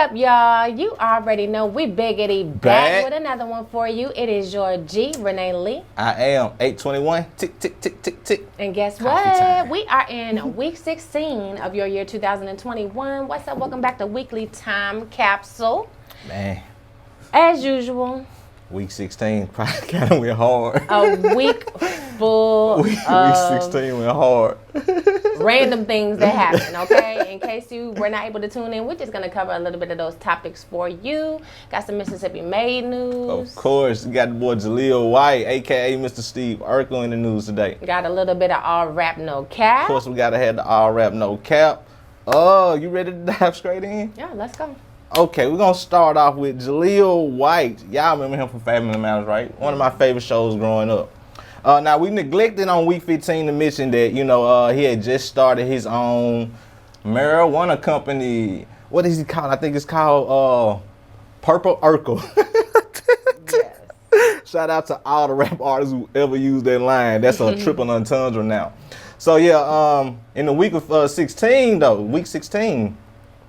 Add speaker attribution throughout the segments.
Speaker 1: up, y'all? You already know we biggity back with another one for you. It is your G, Renee Lee.
Speaker 2: I am Eig21ht. Tick, tick, tick, tick, tick.
Speaker 1: And guess what? We are in week 16 of your year 2021. What's up? Welcome back to Weekly Time Capsule.
Speaker 2: Man.
Speaker 1: As usual.
Speaker 2: Week 16 probably kind of went hard.
Speaker 1: A week full
Speaker 2: Week
Speaker 1: of
Speaker 2: 16 went hard.
Speaker 1: random things that happen, okay? In case you were not able to tune in, we're just going to cover a little bit of those topics for you. Got some Mississippi made news.
Speaker 2: Of course. You got the boy Eig21ht, a.k.a. Mr. Steve Urkel in the news today.
Speaker 1: Got a little bit of all rap, no cap.
Speaker 2: Of course, we got to have the all rap, no cap. Oh, you ready to dive straight in?
Speaker 1: Yeah, let's go.
Speaker 2: Okay, we're going to start off with Eig21ht. Y'all remember him from Family Matters, right? One of my favorite shows growing up. Now, we neglected on week 15 to mention that, he had just started his own marijuana company. What is he called? I think it's called Purple Urkel. Yes. Shout out to all the rap artists who ever used that line. That's a triple entendre now. So, yeah, in the week of week 16,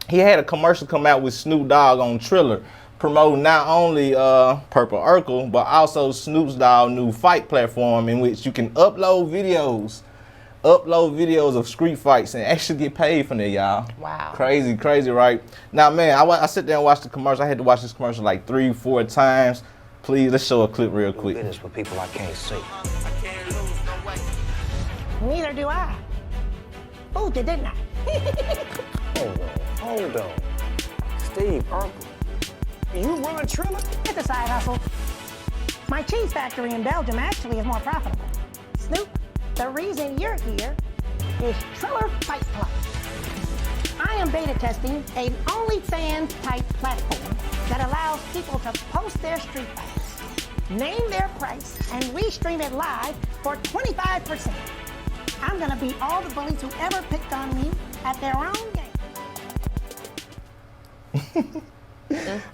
Speaker 2: he had a commercial come out with Snoop Dogg on Triller, promoting not only Purple Urkel, but also Snoop Dogg's new fight platform in which you can upload videos of street fights and actually get paid from there, y'all.
Speaker 1: Wow.
Speaker 2: Crazy, right? Now, man, I sit there and watch the commercial. I had to watch this commercial like 3-4 times. Please, let's show a clip real quick.
Speaker 3: Business with people I can't see.
Speaker 4: Neither do I. Oh, didn't I?
Speaker 3: Hold on. Steve Urkel. You run a Triller?
Speaker 4: It's a side hustle. My cheese factory in Belgium actually is more profitable. Snoop, the reason you're here is Triller Fight Club. I am beta testing an OnlyFans type platform that allows people to post their street fights, name their price, and restream it live for 25%. I'm gonna beat all the bullies who ever picked on me at their own game.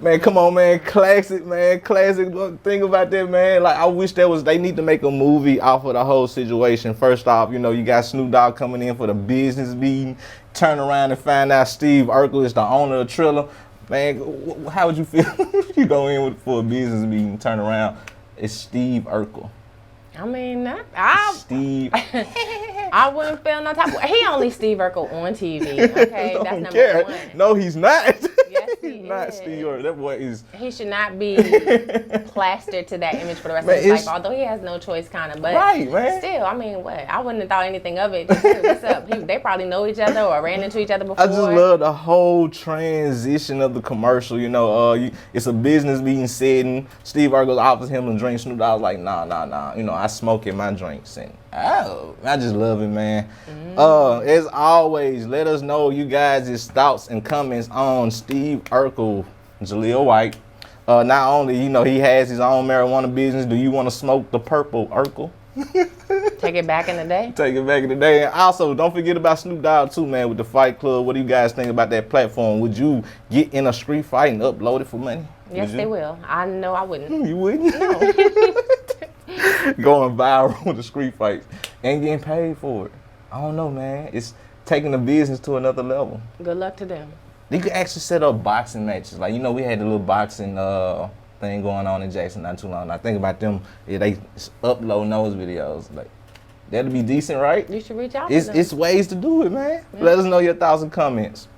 Speaker 2: Man, come on, man. Classic, man. Classic. Think about that, man. Like, I wish they need to make a movie off of the whole situation. First off, you got Snoop Dogg coming in for the business meeting, turn around and find out Steve Urkel is the owner of Triller. Man, how would you feel if you go in for a business meeting, turn around, it's Steve Urkel?
Speaker 1: I mean,
Speaker 2: Steve.
Speaker 1: I wouldn't feel no type of. He only Steve Urkel on TV. Okay, that's number one.
Speaker 2: No, he's not.
Speaker 1: Yes,
Speaker 2: he's not Steve Urkel. That boy is.
Speaker 1: He should not be plastered to that image for the rest of his life. Although he has no choice, kind of. But
Speaker 2: right, man.
Speaker 1: Still, I mean, what? I wouldn't have thought anything of it. Just, hey, what's up? They probably know each other or ran into each other before.
Speaker 2: I just love the whole transition of the commercial. It's a business meeting setting. Steve Urkel offers him a drink. Snoop Dogg was like, nah. I smoke in my drinks, and I just love it, man. As always, let us know you guys' thoughts and comments on Steve Urkel, Eig21ht. Not only, he has his own marijuana business. Do you want to smoke the Purple Urkel?
Speaker 1: Take it back in the day.
Speaker 2: Take it back in the day. And also, don't forget about Snoop Dogg too, man, with the Fight Club. What do you guys think about that platform? Would you get in a street fight and upload it for money?
Speaker 1: Yes, they will. I know I wouldn't.
Speaker 2: You wouldn't?
Speaker 1: No.
Speaker 2: Going viral with the street fights and getting paid for it. I don't know, man. It's taking the business to another level.
Speaker 1: Good luck to them.
Speaker 2: You could actually set up boxing matches. Like, we had the little boxing thing going on in Jackson not too long. I think about them. Yeah, they upload those videos. Like, that'll be decent, right?
Speaker 1: You should reach out to them.
Speaker 2: It's ways to do it, man. Yeah. Let us know your thoughts and comments.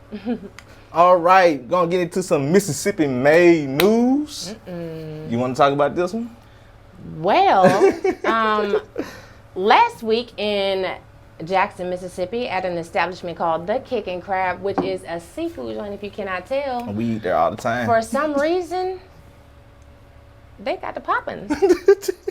Speaker 2: All right, gonna get into some Mississippi made news. You want to talk about this one?
Speaker 1: Well, last week in Jackson, Mississippi, at an establishment called The Kick and Crab, which is a seafood joint, if you cannot tell.
Speaker 2: We eat there all the time.
Speaker 1: For some reason, they got the popping.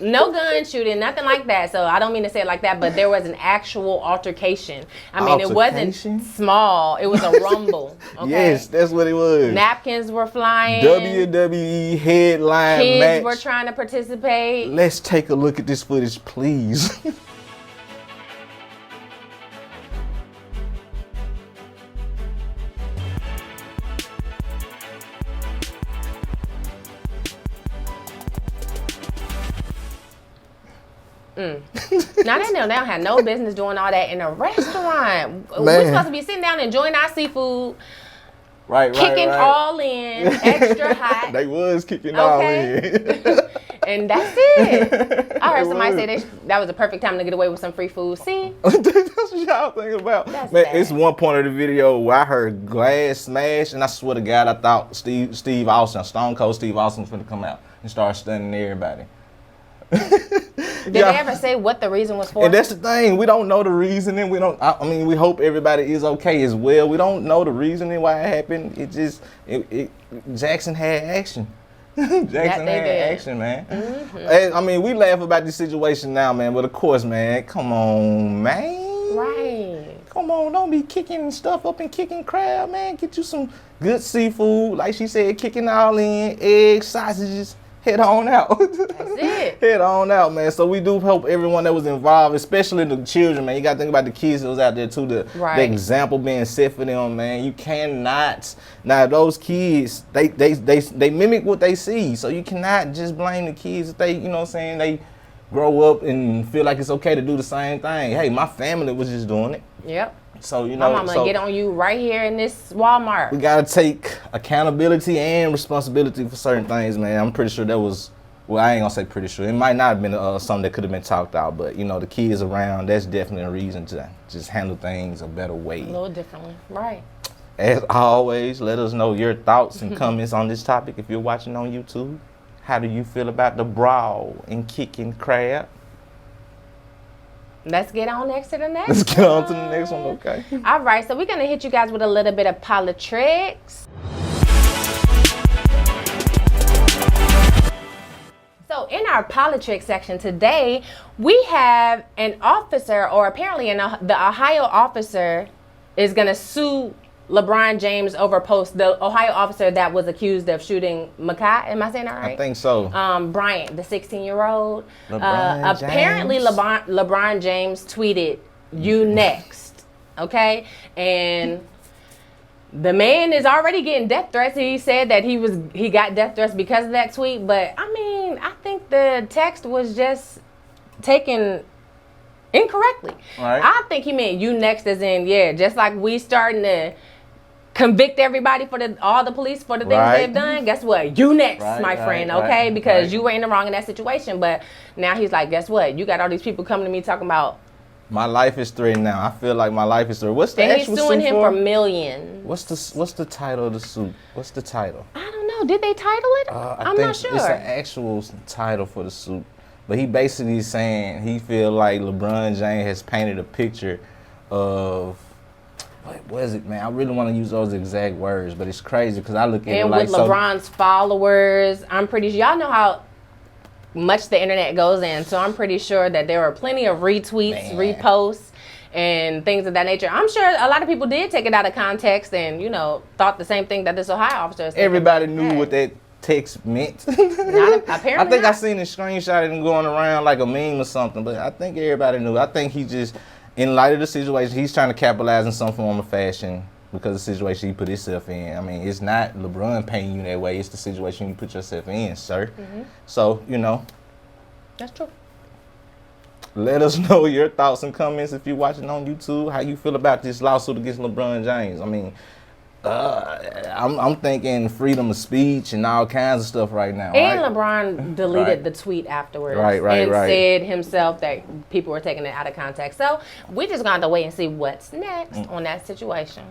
Speaker 1: No gun shooting, nothing like that. So I don't mean to say it like that, but there was an actual altercation. I mean, it wasn't small. It was a rumble. Okay?
Speaker 2: Yes, that's what it was.
Speaker 1: Napkins were flying.
Speaker 2: WWE headline
Speaker 1: match.
Speaker 2: Kids
Speaker 1: were trying to participate.
Speaker 2: Let's take a look at this footage, please.
Speaker 1: Now they don't have no business doing all that in a restaurant. We're supposed to be sitting down enjoying our seafood. kicking all in, extra hot.
Speaker 2: They was kicking all in.
Speaker 1: And that's it. I heard somebody say that was a perfect time to get away with some free food. See?
Speaker 2: That's what y'all think about.
Speaker 1: That's
Speaker 2: Man,
Speaker 1: bad.
Speaker 2: it's one point of the video where I heard glass smash, and I swear to God, I thought Steve Austin, Stone Cold Steve Austin, was going to come out and start stunning everybody.
Speaker 1: Did they ever say what the reason was for?
Speaker 2: And that's the thing. We don't know the reasoning. We don't. I mean, we hope everybody is okay as well. We don't know the reasoning why it happened. Jackson had action. Jackson had action, man. Mm-hmm. I mean, we laugh about this situation now, man. But of course, man, come on, man.
Speaker 1: Right.
Speaker 2: Come on, don't be kicking stuff up and kicking crab, man. Get you some good seafood, like she said, kicking all in, eggs, sausages. Head on out.
Speaker 1: That's it.
Speaker 2: Head on out, man. So we do hope everyone that was involved, especially the children, man. You got to think about the kids that was out there, too. The example being set for them, man. You cannot. Now, those kids, they mimic what they see. So you cannot just blame the kids if they, you know what I'm saying, they grow up and feel like it's okay to do the same thing. Hey, my family was just doing it.
Speaker 1: Yep.
Speaker 2: So, you know,
Speaker 1: I'm gonna get on you right here in this Walmart.
Speaker 2: We gotta take accountability and responsibility for certain things, man. I'm pretty sure that was, well, I ain't gonna say pretty sure. It might not have been something that could have been talked out, but you know, the kids around, that's definitely a reason to just handle things a better way.
Speaker 1: A little differently, right.
Speaker 2: As always, let us know your thoughts and comments on this topic if you're watching on YouTube. How do you feel about the brawl and kicking crab?
Speaker 1: Let's get on next to the next
Speaker 2: Let's get on to the next one, okay?
Speaker 1: All right, so we're going to hit you guys with a little bit of politics. So in our politics section today, we have an officer, or apparently the Ohio officer is going to sue LeBron James over the Ohio officer that was accused of shooting Makai. Am I saying that right?
Speaker 2: I think so.
Speaker 1: Bryant, the 16-year-old.
Speaker 2: LeBron
Speaker 1: apparently, LeBron James tweeted, "You next," okay? And the man is already getting death threats. He said that he got death threats because of that tweet. But I mean, I think the text was just taken incorrectly.
Speaker 2: Right.
Speaker 1: I think he meant "you next," as in, just like we starting to convict everybody for all the police for the things they've done. Guess what? You next, my friend, okay? Because you were in the wrong in that situation. But now he's like, guess what? You got all these people coming to me talking about
Speaker 2: my life is threatened now. I feel like my life is threatened. What's the
Speaker 1: and
Speaker 2: actual
Speaker 1: he's suing
Speaker 2: suit
Speaker 1: him for millions.
Speaker 2: What's the title of the suit? What's the title?
Speaker 1: I don't know. Did they title it? I'm not sure.
Speaker 2: It's an actual title for the suit. But he basically is saying he feel like LeBron James has painted a picture of, what is it, man? I really want to use those exact words, but it's crazy because I look at it like...
Speaker 1: And with LeBron's followers, I'm pretty sure, y'all know how much the internet goes in, so I'm pretty sure that there were plenty of retweets, reposts, and things of that nature. I'm sure a lot of people did take it out of context and, you know, thought the same thing that this Ohio officer is thinking.
Speaker 2: Everybody knew what that text meant.
Speaker 1: Apparently
Speaker 2: I think I seen a screenshot of him going around like a meme or something, but I think everybody knew. I think he just, in light of the situation, he's trying to capitalize in some form of fashion because of the situation he put himself in. I mean, it's not LeBron painting you that way. It's the situation you put yourself in, sir. Mm-hmm. So, you know.
Speaker 1: That's true.
Speaker 2: Let us know your thoughts and comments if you're watching on YouTube. How you feel about this lawsuit against LeBron James? I mean, I'm thinking freedom of speech and all kinds of stuff right now.
Speaker 1: And LeBron deleted the tweet afterwards. And said himself that people were taking it out of context. So we just gonna have to wait and see what's next on that situation.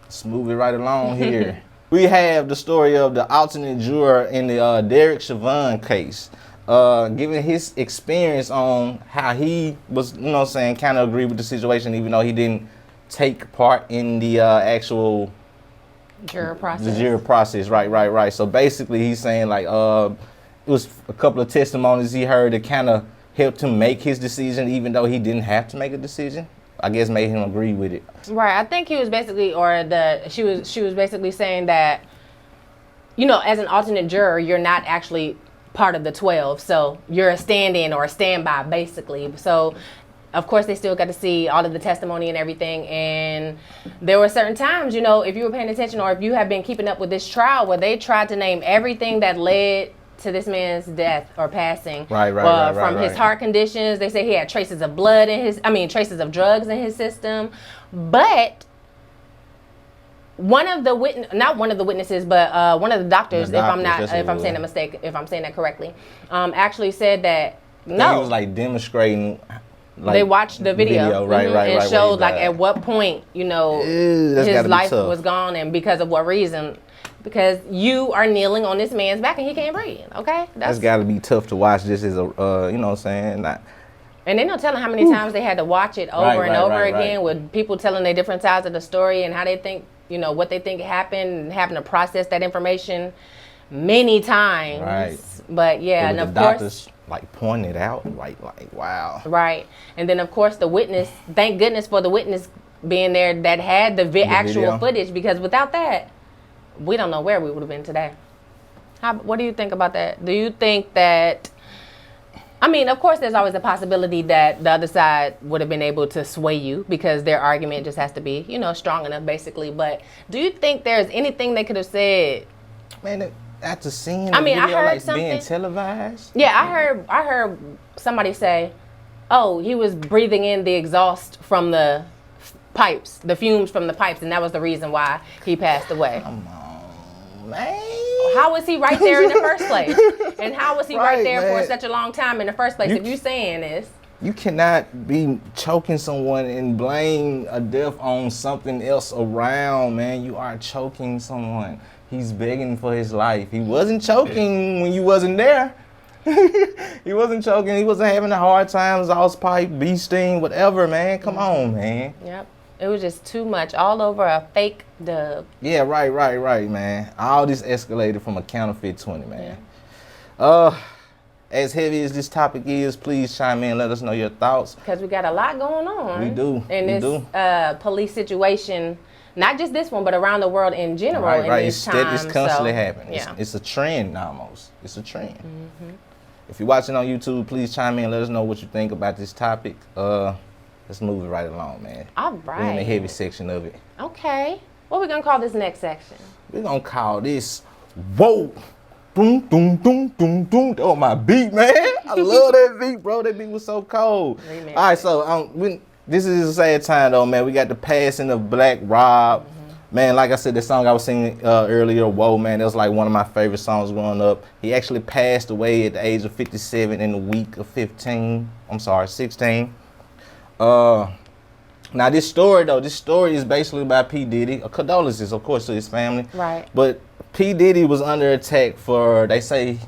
Speaker 2: Let's move it right along here. We have the story of the alternate juror in the Derek Chauvin case. Giving his experience on how he was, you know what I'm saying, kind of agree with the situation even though he didn't take part in the actual
Speaker 1: juror process.
Speaker 2: The juror process, right. So basically he's saying like it was a couple of testimonies he heard that kind of helped him make his decision even though he didn't have to make a decision. I guess made him agree with it. Right.
Speaker 1: I think he was basically, she was basically saying that, you know, as an alternate juror, you're not actually part of the 12, so you're a stand-in or a standby, basically. So, of course, they still got to see all of the testimony and everything. And there were certain times, you know, if you were paying attention or if you have been keeping up with this trial, where they tried to name everything that led to this man's death or passing. From his heart conditions, they say he had traces of traces of drugs in his system. But one of the not one of the witnesses, but one of the doctors, if I'm saying a mistake, if I'm saying that correctly, actually said that no.
Speaker 2: He was like demonstrating. Like,
Speaker 1: they watched the video, and showed like at what point, you know, his life was gone and because of what reason. Because you are kneeling on this man's back and he can't breathe. Okay,
Speaker 2: that's got to be tough to watch. This is a, you know what I'm saying?
Speaker 1: And they don't tell how many times they had to watch it over and over again with people telling their different sides of the story and how they think, you know, what they think happened and having to process that information many times. Right. But yeah, and of course, doctors
Speaker 2: like pointing it out, like wow.
Speaker 1: Right, and then of course the witness. Thank goodness for the witness being there that had the actual video. Footage, because without that, we don't know where we would have been today. What do you think about that? Do you think that, I mean, of course, there's always a possibility that the other side would have been able to sway you because their argument just has to be, you know, strong enough, basically. But do you think there's anything they could have said?
Speaker 2: Man, after seeing the video, I heard like being televised?
Speaker 1: Yeah, I heard somebody say, oh, he was breathing in the exhaust from the pipes, the fumes from the pipes, and that was the reason why he passed away. Come on, man. How was he right there in the first place? And how was he right there for such a long time in the first place? If you're saying this.
Speaker 2: You cannot be choking someone and blame a death on something else around, man. You are choking someone. He's begging for his life. He wasn't choking when you wasn't there. He wasn't choking. He wasn't having a hard time. Exhaust pipe, bee sting, whatever, man. Come on, man.
Speaker 1: Yep. It was just too much. All over a fake dub.
Speaker 2: Yeah, right, man. All this escalated from a counterfeit 20, man. As heavy as this topic is, please chime in. Let us know your thoughts.
Speaker 1: Because we got a lot going on.
Speaker 2: We do.
Speaker 1: In this police situation. Not just this one, but around the world in general. Right.
Speaker 2: It's constantly happening. Yeah. It's a trend almost. It's a trend. Mm-hmm. If you're watching on YouTube, please chime in. Let us know what you think about this topic. Let's move it right along, man.
Speaker 1: All right.
Speaker 2: We're in the heavy section of it.
Speaker 1: Okay. What are we going to call this next section?
Speaker 2: We're going to call this, whoa. Boom, boom, boom, boom, boom. Oh, my beat, man. I love that beat, bro. That beat was so cold. All right, so this is a sad time, though, man. We got the passing of Black Rob. Mm-hmm. Man, like I said, the song I was singing earlier, Whoa, man, that was like one of my favorite songs growing up. He actually passed away at the age of 57 in the week of 16. Now, this story is basically about P. Diddy. Condolences, of course, to his family.
Speaker 1: Right.
Speaker 2: But P. Diddy was under attack for, they say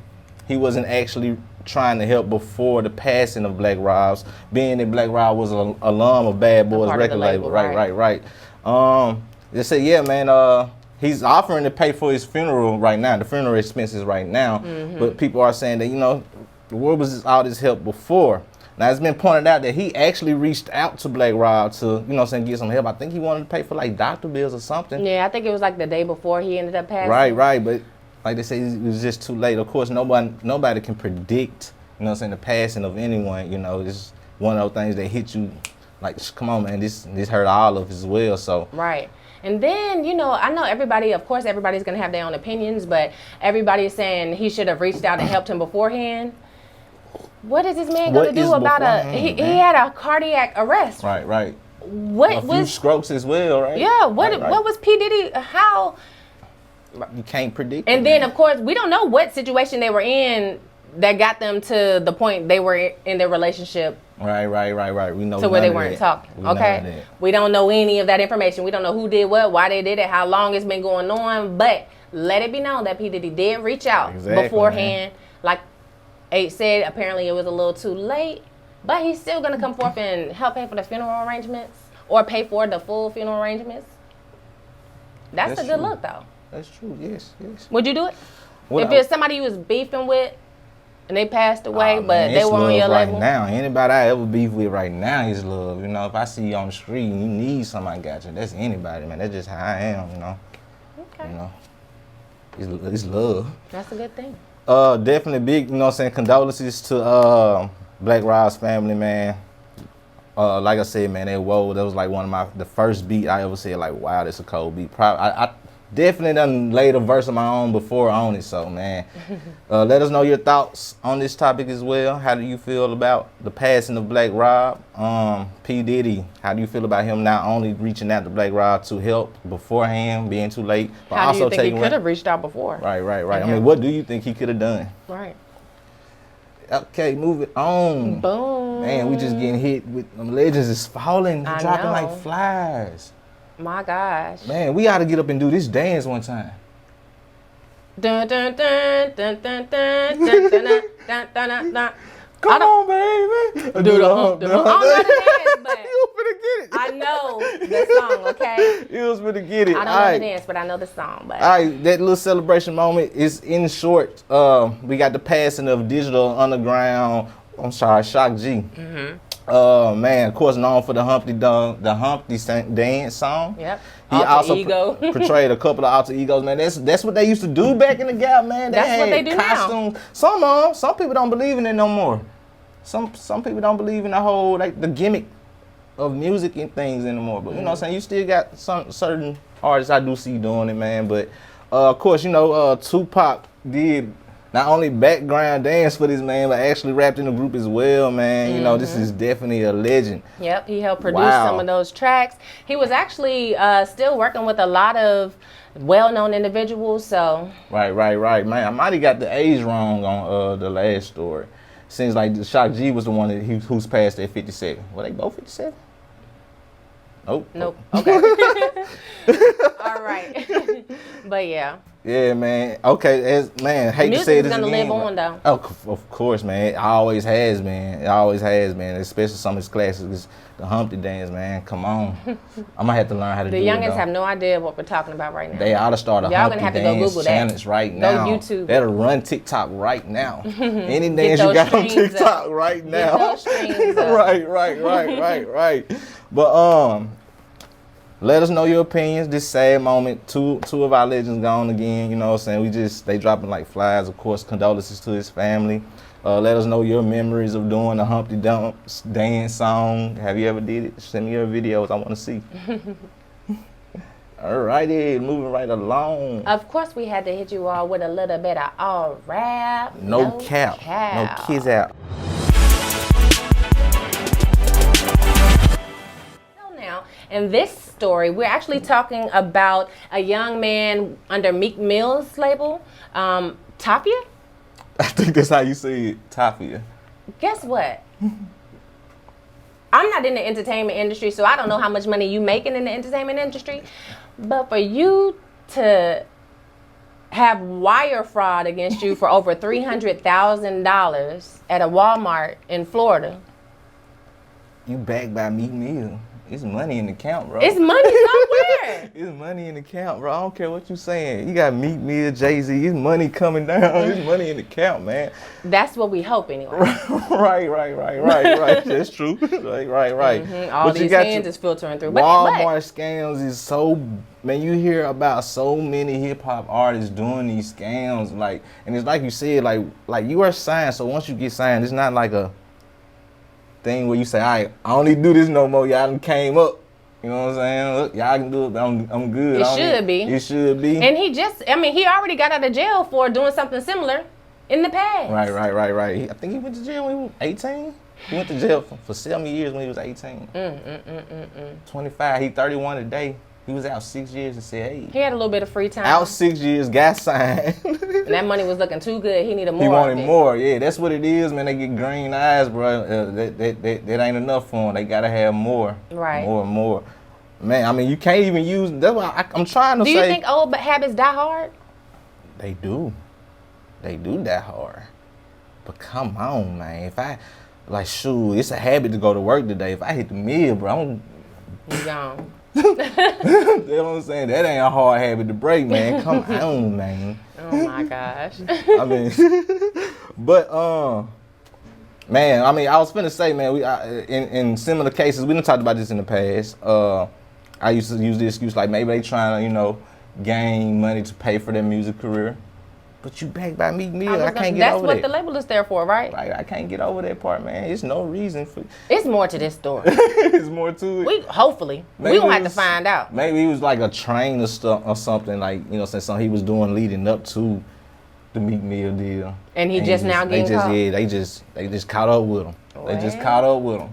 Speaker 2: he wasn't actually trying to help before the passing of Black Rob's, being that Black Rob was an alum of Bad Boys record label. Right. They said, yeah, man, he's offering to pay for his funeral right now, the funeral expenses right now. Mm-hmm. But people are saying that, you know, where was all this help before? Now, it's been pointed out that he actually reached out to Black Rob to, you know what I'm saying, get some help. I think he wanted to pay for, like, doctor bills or something.
Speaker 1: Yeah, I think it was, like, the day before he ended up passing.
Speaker 2: Right. But, like they say, it was just too late. Of course, nobody can predict, you know what I'm saying, the passing of anyone. You know, it's one of those things that hit you, like, come on, man, this hurt all of us as well, so.
Speaker 1: Right. And then, you know, I know everybody's going to have their own opinions, but everybody is saying he should have reached out and helped him beforehand. What is this man going to do about he had a cardiac arrest?
Speaker 2: Right.
Speaker 1: What
Speaker 2: a few strokes as well, right?
Speaker 1: Yeah, what was P. Diddy, how?
Speaker 2: You can't predict.
Speaker 1: And then, of course, we don't know what situation they were in that got them to the point they were in their relationship.
Speaker 2: Right. We know
Speaker 1: to where they weren't talking. Okay, we don't know any of that information. We don't know who did what, why they did it, how long it's been going on. But let it be known that P. Diddy did reach out beforehand. Man. Like Eig said, apparently it was a little too late, but he's still going to come forth and help pay for the funeral arrangements or pay for the full funeral arrangements. That's a good look, though.
Speaker 2: That's true. Yes.
Speaker 1: Would you do it? If it's somebody you was beefing with and they passed away, but they were on your level?
Speaker 2: Right now, anybody I ever beef with right now is love. You know, if I see you on the street and you need somebody, got you. That's anybody, man. That's just how I am, you know.
Speaker 1: Okay.
Speaker 2: You know, it's love.
Speaker 1: That's a good thing.
Speaker 2: Definitely big, you know what I'm saying, condolences to Black Rob's family, man. Like I said, man, that was like one of the first beat I ever said, like, wow, that's a cold beat. definitely done laid a verse of my own before on it. So, man, let us know your thoughts on this topic as well. How do you feel about the passing of Black Rob? P. Diddy, how do you feel about him not only reaching out to Black Rob to help beforehand, being too late, but
Speaker 1: how
Speaker 2: also
Speaker 1: do you think he could have reached out before?
Speaker 2: Right. I mean, what do you think he could have done?
Speaker 1: Right.
Speaker 2: Okay, moving on.
Speaker 1: Boom.
Speaker 2: Man, we just getting hit with them legends is falling,
Speaker 1: I
Speaker 2: dropping
Speaker 1: know.
Speaker 2: like flies.
Speaker 1: My gosh.
Speaker 2: Man, we ought to get up and do this dance one time.
Speaker 1: Dun dun dun dun dun dun dun dun dun dun dun.
Speaker 2: Come on, baby.
Speaker 1: Do the hump. I don't know how to dance, but
Speaker 2: You was finna get it.
Speaker 1: I know the song, okay?
Speaker 2: You was finna get it.
Speaker 1: I don't know the dance, but I know the song. But
Speaker 2: All right, that little celebration moment is in short. We got the passing of Digital Underground. I'm sorry, Shock G. Man, of course, known for the Humpty Dance song.
Speaker 1: yep.
Speaker 2: He
Speaker 1: Alter
Speaker 2: also
Speaker 1: ego.
Speaker 2: portrayed a couple of alter egos, man. That's what they used to do back in the Gap, man.
Speaker 1: That's what they do now.
Speaker 2: costumes. Some people don't believe in it no more. Some people don't believe in the whole the gimmick of music and things anymore. But you know what I'm saying? You still got some certain artists I do see doing it, man. But of course, Tupac did not only background dance for this man, but actually rapped in the group as well, man. You know, this is definitely a legend.
Speaker 1: Yep, he helped produce
Speaker 2: Wow.
Speaker 1: some of those tracks. He was actually still working with a lot of well-known individuals, so.
Speaker 2: Right, man. I might have got the age wrong on the last story. Seems like the Shock G was the one who's passed at 57. Were they both 57? Nope.
Speaker 1: Okay. All right. But yeah.
Speaker 2: Yeah, man. Okay, hate
Speaker 1: Music
Speaker 2: to say
Speaker 1: is
Speaker 2: this
Speaker 1: gonna
Speaker 2: again.
Speaker 1: live on, though.
Speaker 2: Oh, of course, man. It always has, man. Especially some of his classics, the Humpty Dance, man. Come on. I'm gonna have to learn how to
Speaker 1: The
Speaker 2: do it.
Speaker 1: youngins have no idea what we're talking about right now.
Speaker 2: They ought to start a
Speaker 1: Y'all
Speaker 2: Humpty
Speaker 1: gonna have to go
Speaker 2: Dance
Speaker 1: Google that.
Speaker 2: challenge right
Speaker 1: Go
Speaker 2: now.
Speaker 1: YouTube.
Speaker 2: That'll run TikTok right now. Any dance
Speaker 1: those
Speaker 2: you got on
Speaker 1: streams
Speaker 2: TikTok
Speaker 1: up.
Speaker 2: right
Speaker 1: Get
Speaker 2: now.
Speaker 1: those streams up.
Speaker 2: Right. But let us know your opinions. This sad moment. Two of our legends gone again. You know what I'm saying? They dropping like flies. Of course, condolences to his family. Let us know your memories of doing the Humpty Dance song. Have you ever did it? Send me your videos. I want to see. Alrighty, moving right along.
Speaker 1: Of course, we had to hit you all with a little bit of all rap.
Speaker 2: No cap. No kids out.
Speaker 1: Now, in this story, we're actually talking about a young man under Meek Mill's label, Tapia.
Speaker 2: I think that's how you say it, Tapia.
Speaker 1: Guess what? I'm not in the entertainment industry, so I don't know how much money you making in the entertainment industry. But for you to have wire fraud against you for over $300,000 at a Walmart in Florida.
Speaker 2: You backed by Meek Mill. It's money in the account, bro.
Speaker 1: It's money somewhere.
Speaker 2: It's money in the account, bro. I don't care what you saying. You got Meek Mill, Jay-Z. It's money coming down. It's money in the account, man.
Speaker 1: That's what we hope anyway.
Speaker 2: Right. That's true. Right.
Speaker 1: All
Speaker 2: But
Speaker 1: these hands is filtering through.
Speaker 2: Walmart scams is so, man, you hear about so many hip hop artists doing these scams, and it's like you said, like you are signed, so once you get signed, it's not like a thing where you say, all right, I don't need to do this no more. Y'all done came up. You know what I'm saying? Look, y'all can do it, but I'm good.
Speaker 1: It should be.
Speaker 2: It should be.
Speaker 1: And he already got out of jail for doing something similar in the past.
Speaker 2: Right. I think he went to jail when he was 18. He went to jail for 7 years when he was 18. 25. He 31 today. He was out 6 years and said, hey.
Speaker 1: He had a little bit of free time.
Speaker 2: Out 6 years, got signed.
Speaker 1: And that money was looking too good. He needed more.
Speaker 2: He wanted
Speaker 1: of it.
Speaker 2: more. Yeah, that's what it is, man. They get green eyes, bro. That ain't enough for them. They gotta have more.
Speaker 1: Right.
Speaker 2: More. Man, I mean, you can't even use. That's why I'm trying to say.
Speaker 1: Do you think old habits die hard?
Speaker 2: They do that hard. But come on, man. If I shoot, it's a habit to go to work today. If I hit the mill, bro,
Speaker 1: You gone.
Speaker 2: you know what I'm saying? That ain't a hard habit to break, man. Come on, man.
Speaker 1: Oh my gosh.
Speaker 2: I mean, but man, I mean, I was finna say, man, in similar cases, we done talked about this in the past. I used to use the excuse like maybe they trying to, gain money to pay for their music career. But you backed by Meek Mill. I can't get
Speaker 1: that's
Speaker 2: over
Speaker 1: what
Speaker 2: that.
Speaker 1: the label is there for, right?
Speaker 2: Like, I can't get over that part, man. It's no reason for.
Speaker 1: It's more to this story.
Speaker 2: It's more to it.
Speaker 1: Hopefully we gonna have to find out.
Speaker 2: Maybe he was like a train or something, like, you know, since he was doing leading up to the Meek Mill deal.
Speaker 1: And he just now getting caught.
Speaker 2: Yeah, they just caught up with him. They just caught up with him.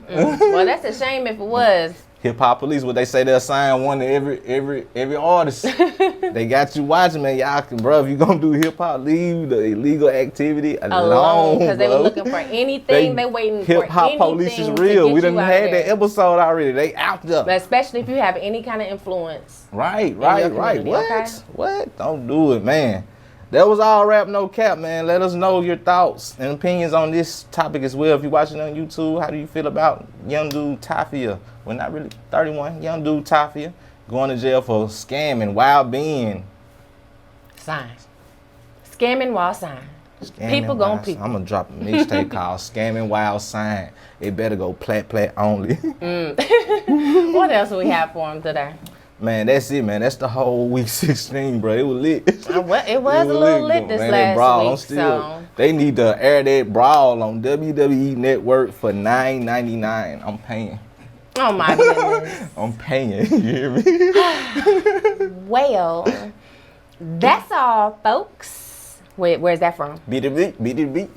Speaker 1: Well, that's a shame if it was.
Speaker 2: Hip hop police, what they say, they'll assign one to every artist. They got you watching, man. Y'all can, bro, if you gonna do hip hop, leave the illegal activity alone.
Speaker 1: Because they were looking for anything. They waiting for anything.
Speaker 2: Hip hop police is real. We done had that episode already. They out there.
Speaker 1: But especially if you have any kind of influence.
Speaker 2: Right.
Speaker 1: What?
Speaker 2: Okay? What? Don't do it, man. That was all rap, no cap, man. Let us know your thoughts and opinions on this topic as well. If you're watching on YouTube, how do you feel about young dude Tafia? Well, not really 31. Young dude Tafia going to jail for scamming while being
Speaker 1: signed. Scamming while signed. People gon' people.
Speaker 2: I'm gonna drop a mixtape called "Scamming While Signed." It better go plat only.
Speaker 1: What else do we have for him today?
Speaker 2: Man, that's it, man. That's the whole week 16, bro. It was lit.
Speaker 1: It was a little lit this last week. So
Speaker 2: they need to air that brawl on WWE Network for $9.99. I'm paying.
Speaker 1: Oh my goodness.
Speaker 2: I'm paying. You hear me?
Speaker 1: Well, that's all, folks. Where's that from?
Speaker 2: Beat it beat.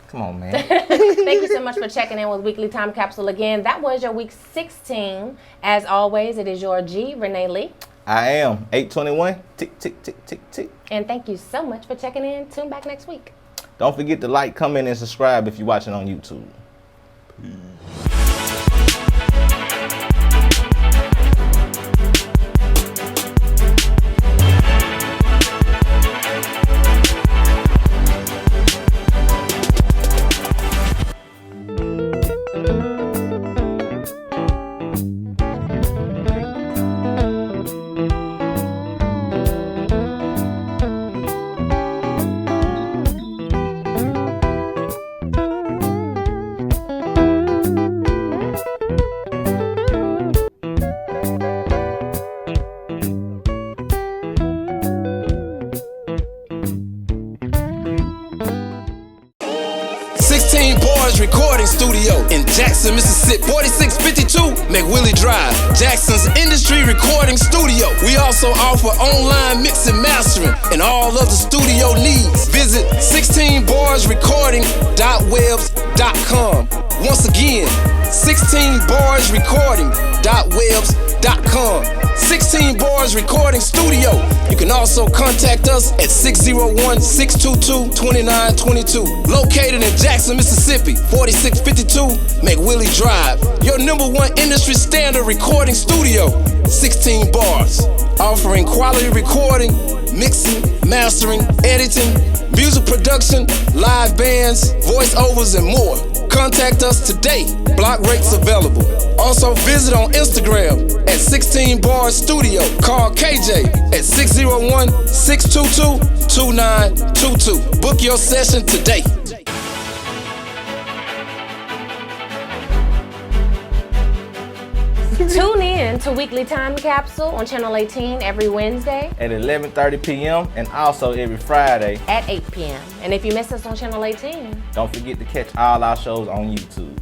Speaker 2: Come on, man.
Speaker 1: Thank you so much for checking in with Weekly Time Capsule again. That was your week 16. As always, it is your G, Renee Lee.
Speaker 2: I am Eig21ht. Tick, tick, tick, tick, tick.
Speaker 1: And thank you so much for checking in. Tune back next week.
Speaker 2: Don't forget to like, comment, and subscribe if you're watching on YouTube. Peace.
Speaker 5: 16 Bars Recording Studio in Jackson, Mississippi. 4652 McWillie Drive, Jackson's industry recording studio. We also offer online mix and mastering and all other studio needs. Visit 16barsrecording.webs.com. Once again, 16barsrecording.webs.com. 16 Bars Recording Studio. You can also contact us at 601-622-2922. Located in Jackson, Mississippi, 4652 McWillie Drive. Your #1 industry standard recording studio, 16 Bars. Offering quality recording, mixing, mastering, editing, music production, live bands, voiceovers, and more. Contact us today. Block rates available. Also visit on Instagram at 16 Bars Studio. Call KJ at 601-622-2922. Book your session today.
Speaker 1: Tune in to Weekly Time Capsule on Channel 18 every Wednesday
Speaker 2: at 11:30 p.m. and also every Friday
Speaker 1: at 8 p.m. And if you miss us on Channel 18,
Speaker 2: don't forget to catch all our shows on YouTube.